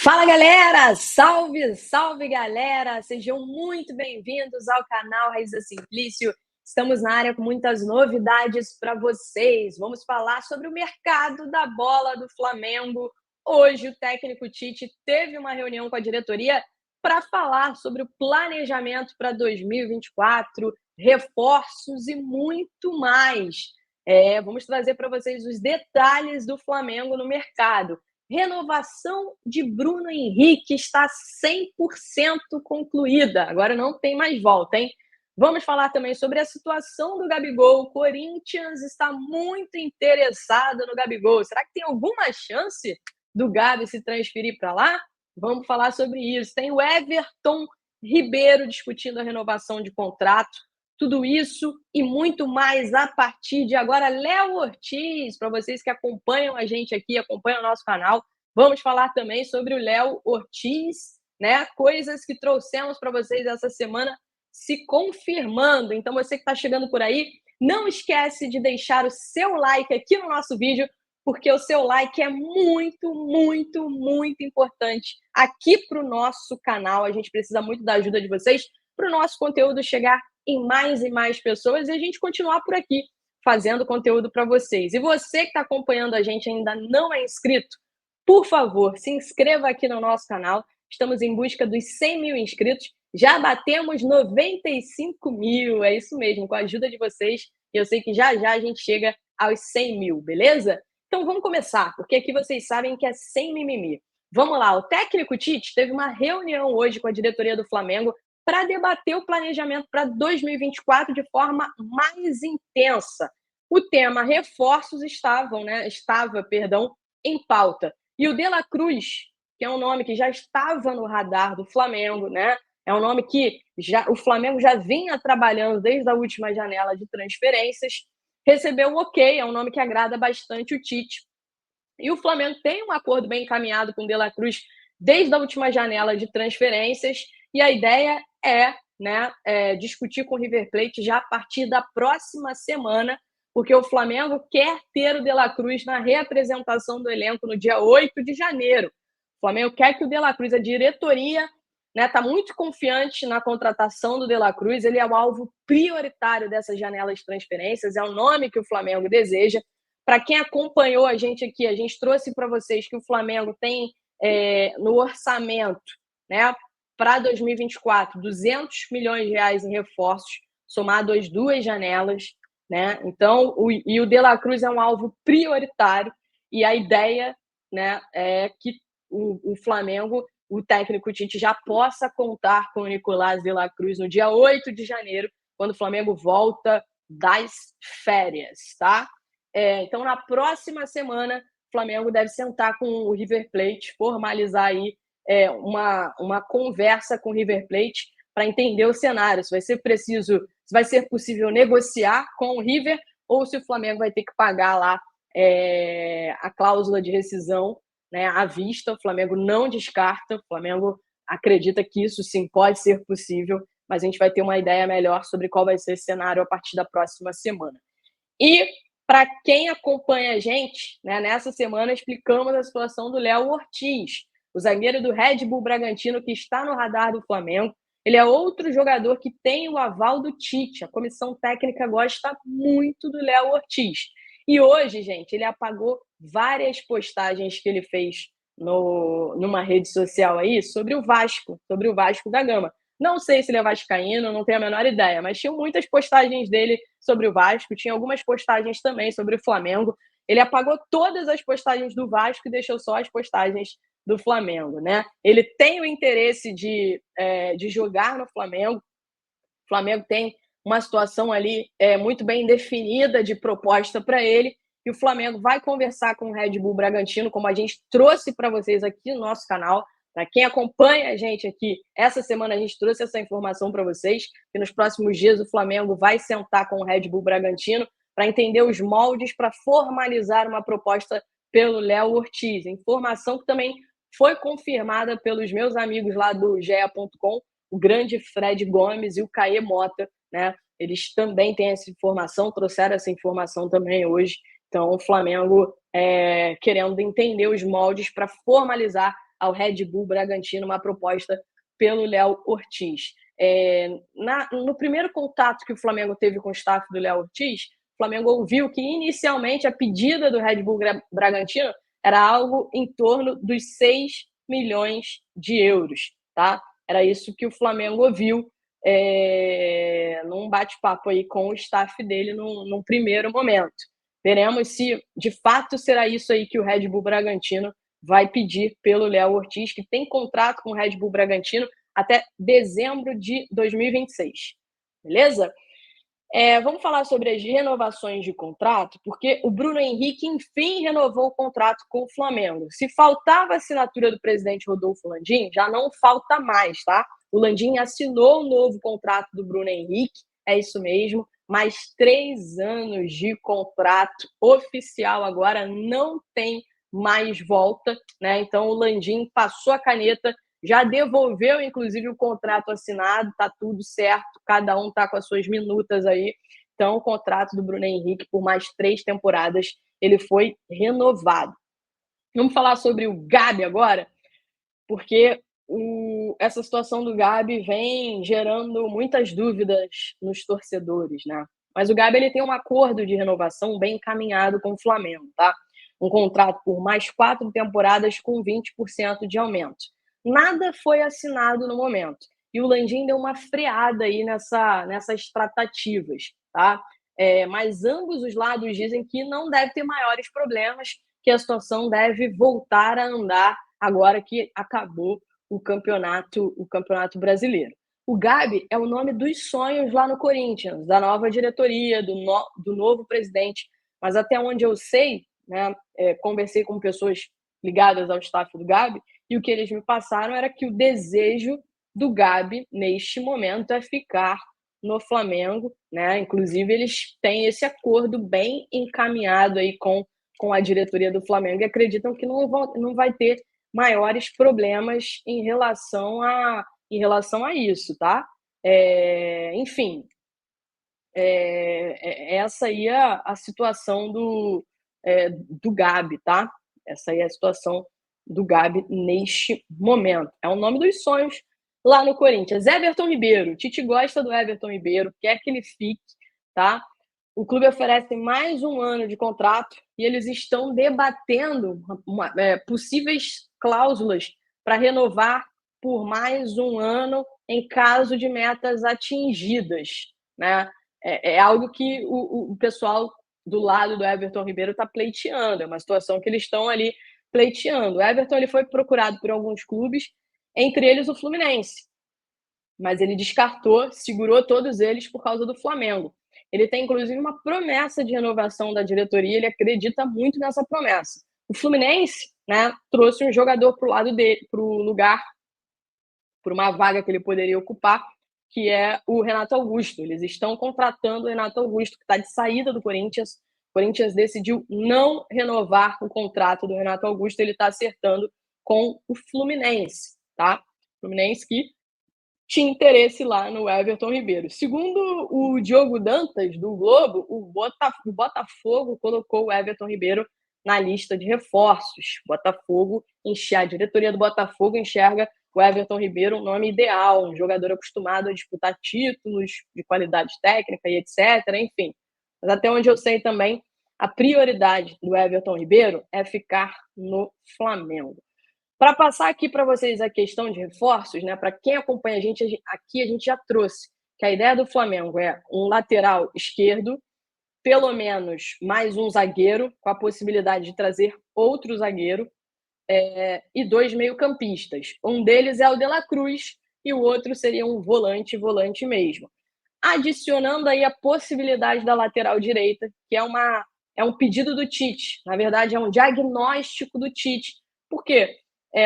Fala galera! Salve, salve galera! Sejam muito bem-vindos ao canal Raiz da Simplício. Estamos na área com muitas novidades para vocês. Vamos falar sobre o mercado da bola do Flamengo. Hoje o técnico Tite teve uma reunião com a diretoria para falar sobre o planejamento para 2024, reforços e muito mais. Vamos trazer para vocês os detalhes do Flamengo no mercado. Renovação de Bruno Henrique está 100% concluída. Agora não tem mais volta, hein? Vamos falar também sobre a situação do Gabigol. O Corinthians está muito interessado no Gabigol. Será que tem alguma chance do Gabi se transferir para lá? Vamos falar sobre isso. Tem o Everton Ribeiro discutindo a renovação de contrato. Tudo isso e muito mais a partir de agora. Léo Ortiz, para vocês que acompanham a gente aqui, acompanham o nosso canal, vamos falar também sobre o Léo Ortiz, né? Coisas que trouxemos para vocês essa semana se confirmando. Então, você que está chegando por aí, não esquece de deixar o seu like aqui no nosso vídeo, porque o seu like é muito, muito, muito importante aqui para o nosso canal. A gente precisa muito da ajuda de vocês para o nosso conteúdo chegar em mais e mais pessoas e a gente continuar por aqui fazendo conteúdo para vocês. E você que está acompanhando a gente ainda não é inscrito, por favor, se inscreva aqui no nosso canal. Estamos em busca dos 100 mil inscritos. Já batemos 95 mil, é isso mesmo, com a ajuda de vocês. E eu sei que já já a gente chega aos 100 mil, beleza? Então vamos começar, porque aqui vocês sabem que é sem mimimi. Vamos lá, o técnico Tite teve uma reunião hoje com a diretoria do Flamengo para debater o planejamento para 2024 de forma mais intensa. O tema reforços estava em pauta. E o De La Cruz, que é um nome que já estava no radar do Flamengo, né? É um nome que o Flamengo já vinha trabalhando desde a última janela de transferências, recebeu o ok, é um nome que agrada bastante o Tite. E o Flamengo tem um acordo bem encaminhado com o De La Cruz desde a última janela de transferências, e a ideia é discutir com o River Plate já a partir da próxima semana, porque o Flamengo quer ter o De La Cruz na reapresentação do elenco no dia 8 de janeiro. O Flamengo quer que o De La Cruz, a diretoria, está muito confiante na contratação do De La Cruz, ele é o alvo prioritário dessa janela de transferências, é o nome que o Flamengo deseja. Para quem acompanhou a gente aqui, a gente trouxe para vocês que o Flamengo tem no orçamento, né, para 2024, 200 milhões de reais em reforços, somado às duas janelas, né? Então, o De La Cruz é um alvo prioritário e a ideia, né, é que o Flamengo, o técnico Tite, já possa contar com o Nicolás De La Cruz no dia 8 de janeiro, quando o Flamengo volta das férias, tá? Então, na próxima semana, o Flamengo deve sentar com o River Plate, formalizar aí uma conversa com o River Plate para entender o cenário, se vai ser possível negociar com o River ou se o Flamengo vai ter que pagar lá a cláusula de rescisão, né, à vista. O Flamengo não descarta, o Flamengo acredita que isso sim pode ser possível, mas a gente vai ter uma ideia melhor sobre qual vai ser esse cenário a partir da próxima semana. E para quem acompanha a gente, né, nessa semana explicamos a situação do Léo Ortiz, o zagueiro do Red Bull Bragantino, que está no radar do Flamengo. Ele é outro jogador que tem o aval do Tite. A comissão técnica gosta muito do Léo Ortiz. E hoje, gente, ele apagou várias postagens que ele fez numa rede social aí sobre o Vasco da Gama. Não sei se ele é vascaíno, não tenho a menor ideia, mas tinha muitas postagens dele sobre o Vasco, tinha algumas postagens também sobre o Flamengo. Ele apagou todas as postagens do Vasco e deixou só as postagens do Flamengo, né? Ele tem o interesse de jogar no Flamengo. O Flamengo tem uma situação ali muito bem definida de proposta para ele, e o Flamengo vai conversar com o Red Bull Bragantino, como a gente trouxe para vocês aqui no nosso canal. Para quem acompanha a gente aqui, essa semana a gente trouxe essa informação para vocês, que nos próximos dias o Flamengo vai sentar com o Red Bull Bragantino para entender os moldes para formalizar uma proposta pelo Léo Ortiz. Informação que também foi confirmada pelos meus amigos lá do GE.com, o grande Fred Gomes e o Caê Mota, né? Eles também têm essa informação, trouxeram essa informação também hoje. Então, o Flamengo querendo entender os moldes para formalizar ao Red Bull Bragantino uma proposta pelo Léo Ortiz. No primeiro contato que o Flamengo teve com o staff do Léo Ortiz, o Flamengo ouviu que inicialmente a pedida do Red Bull Bragantino era algo em torno dos 6 milhões de euros, tá? Era isso que o Flamengo ouviu num bate-papo aí com o staff dele num primeiro momento. Veremos se de fato será isso aí que o Red Bull Bragantino vai pedir pelo Léo Ortiz, que tem contrato com o Red Bull Bragantino até dezembro de 2026. Beleza? Vamos falar sobre as renovações de contrato, porque o Bruno Henrique, enfim, renovou o contrato com o Flamengo. Se faltava a assinatura do presidente Rodolfo Landim, já não falta mais, tá? O Landim assinou o novo contrato do Bruno Henrique, é isso mesmo, mais 3 anos de contrato oficial agora, não tem mais volta, né? Então o Landim passou a caneta, já devolveu, inclusive, o contrato assinado, tá tudo certo, cada um tá com as suas minutas aí. Então, o contrato do Bruno Henrique, por mais 3 temporadas, ele foi renovado. Vamos falar sobre o Gabi agora, porque essa situação do Gabi vem gerando muitas dúvidas nos torcedores, né? Mas o Gabi ele tem um acordo de renovação bem encaminhado com o Flamengo, tá? Um contrato por mais 4 temporadas com 20% de aumento. Nada foi assinado no momento. E o Landim deu uma freada aí nessas tratativas, tá? Mas ambos os lados dizem que não deve ter maiores problemas, que a situação deve voltar a andar agora que acabou o campeonato brasileiro. O Gabi é o nome dos sonhos lá no Corinthians, da nova diretoria, do novo presidente. Mas até onde eu sei, né, conversei com pessoas ligadas ao staff do Gabi, e o que eles me passaram era que o desejo do Gabi, neste momento, é ficar no Flamengo, né? Inclusive, eles têm esse acordo bem encaminhado aí com a diretoria do Flamengo e acreditam que não vai ter maiores problemas em relação a isso, tá? Enfim, essa aí é a situação do Gabi, tá? Essa aí é a situação do Gabi neste momento. É o nome dos sonhos lá no Corinthians. Everton Ribeiro. O Tite gosta do Everton Ribeiro, quer que ele fique, tá? O clube oferece mais 1 ano de contrato e eles estão debatendo possíveis cláusulas para renovar por mais 1 ano em caso de metas atingidas, né? É algo que o pessoal do lado do Everton Ribeiro está pleiteando, é uma situação que eles estão ali pleiteando. O Everton ele foi procurado por alguns clubes, entre eles o Fluminense, mas ele descartou, segurou todos eles por causa do Flamengo. Ele tem, inclusive, uma promessa de renovação da diretoria, ele acredita muito nessa promessa. O Fluminense, né, trouxe um jogador para o lado dele, para o lugar, por uma vaga que ele poderia ocupar, que é o Renato Augusto. Eles estão contratando o Renato Augusto, que está de saída do Corinthians. O Corinthians decidiu não renovar o contrato do Renato Augusto, ele está acertando com o Fluminense, tá? O Fluminense que tinha interesse lá no Everton Ribeiro. Segundo o Diogo Dantas, do Globo, o Botafogo colocou o Everton Ribeiro na lista de reforços. A diretoria do Botafogo enxerga o Everton Ribeiro um nome ideal, um jogador acostumado a disputar títulos de qualidade técnica e etc. Enfim, mas até onde eu sei também, a prioridade do Everton Ribeiro é ficar no Flamengo. Para passar aqui para vocês a questão de reforços, né? Para quem acompanha a gente aqui, a gente já trouxe que a ideia do Flamengo é um lateral esquerdo, pelo menos mais um zagueiro, com a possibilidade de trazer outro zagueiro, e 2 meio-campistas. Um deles é o De La Cruz e o outro seria um volante mesmo. Adicionando aí a possibilidade da lateral direita, que é um pedido do Tite. Na verdade, é um diagnóstico do Tite. Por quê?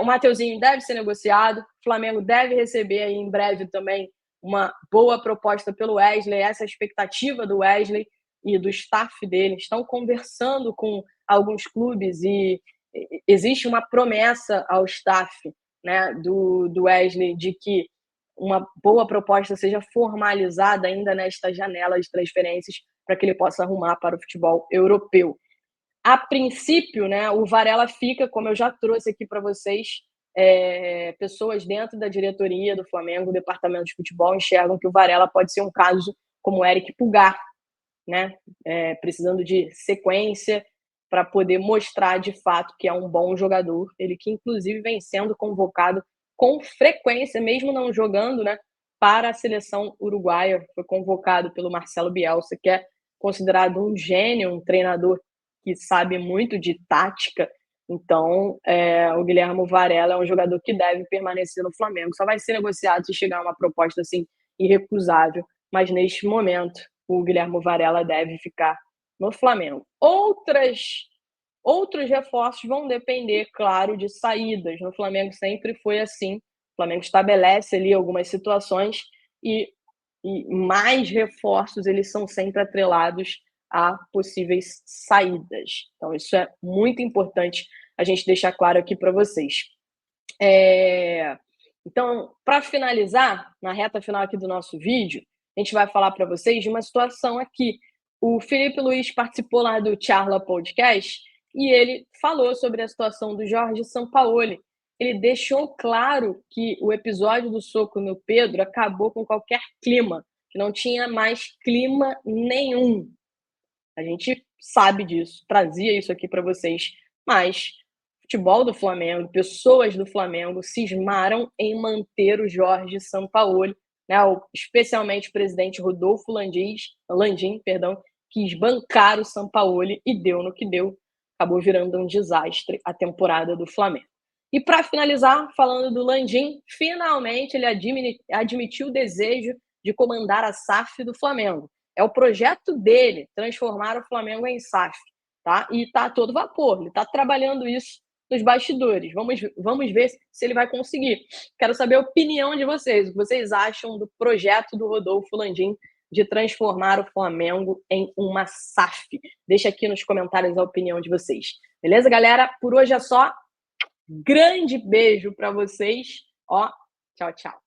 O Mateuzinho deve ser negociado, o Flamengo deve receber aí em breve também uma boa proposta pelo Wesley, essa é a expectativa do Wesley e do staff dele. Estão conversando com alguns clubes e existe uma promessa ao staff, né, do Wesley de que uma boa proposta seja formalizada ainda nesta janela de transferências para que ele possa arrumar para o futebol europeu. A princípio, né, o Varela fica, como eu já trouxe aqui para vocês, pessoas dentro da diretoria do Flamengo, do departamento de futebol, enxergam que o Varela pode ser um caso como o Eric Pulgar, né? Precisando de sequência para poder mostrar de fato que é um bom jogador. Ele que, inclusive, vem sendo convocado com frequência, mesmo não jogando, né, para a seleção uruguaia. Foi convocado pelo Marcelo Bielsa, que é considerado um gênio, um treinador que sabe muito de tática. Então, o Guilherme Varela é um jogador que deve permanecer no Flamengo. Só vai ser negociado se chegar uma proposta assim irrecusável. Mas neste momento, o Guilherme Varela deve ficar no Flamengo. Outros reforços vão depender, claro, de saídas. No Flamengo sempre foi assim. O Flamengo estabelece ali algumas situações e mais reforços eles são sempre atrelados a possíveis saídas. Então isso é muito importante a gente deixar claro aqui para vocês. Então, para finalizar, na reta final aqui do nosso vídeo, a gente vai falar para vocês de uma situação aqui. O Felipe Luiz participou lá do Charla Podcast e ele falou sobre a situação do Jorge Sampaoli. Ele deixou claro que o episódio do soco no Pedro acabou com qualquer clima, que não tinha mais clima nenhum. A gente sabe disso, trazia isso aqui para vocês, mas futebol do Flamengo, pessoas do Flamengo cismaram em manter o Jorge Sampaoli, né? Especialmente o presidente Rodolfo Landim, quis bancar o Sampaoli e deu no que deu. Acabou virando um desastre a temporada do Flamengo. E para finalizar, falando do Landim, finalmente ele admitiu o desejo de comandar a SAF do Flamengo. É o projeto dele, transformar o Flamengo em SAF. Tá? E está a todo vapor, ele está trabalhando isso nos bastidores. Vamos ver se ele vai conseguir. Quero saber a opinião de vocês. O que vocês acham do projeto do Rodolfo Landim de transformar o Flamengo em uma SAF? Deixa aqui nos comentários a opinião de vocês. Beleza, galera? Por hoje é só. Grande beijo para vocês. Ó, tchau, tchau.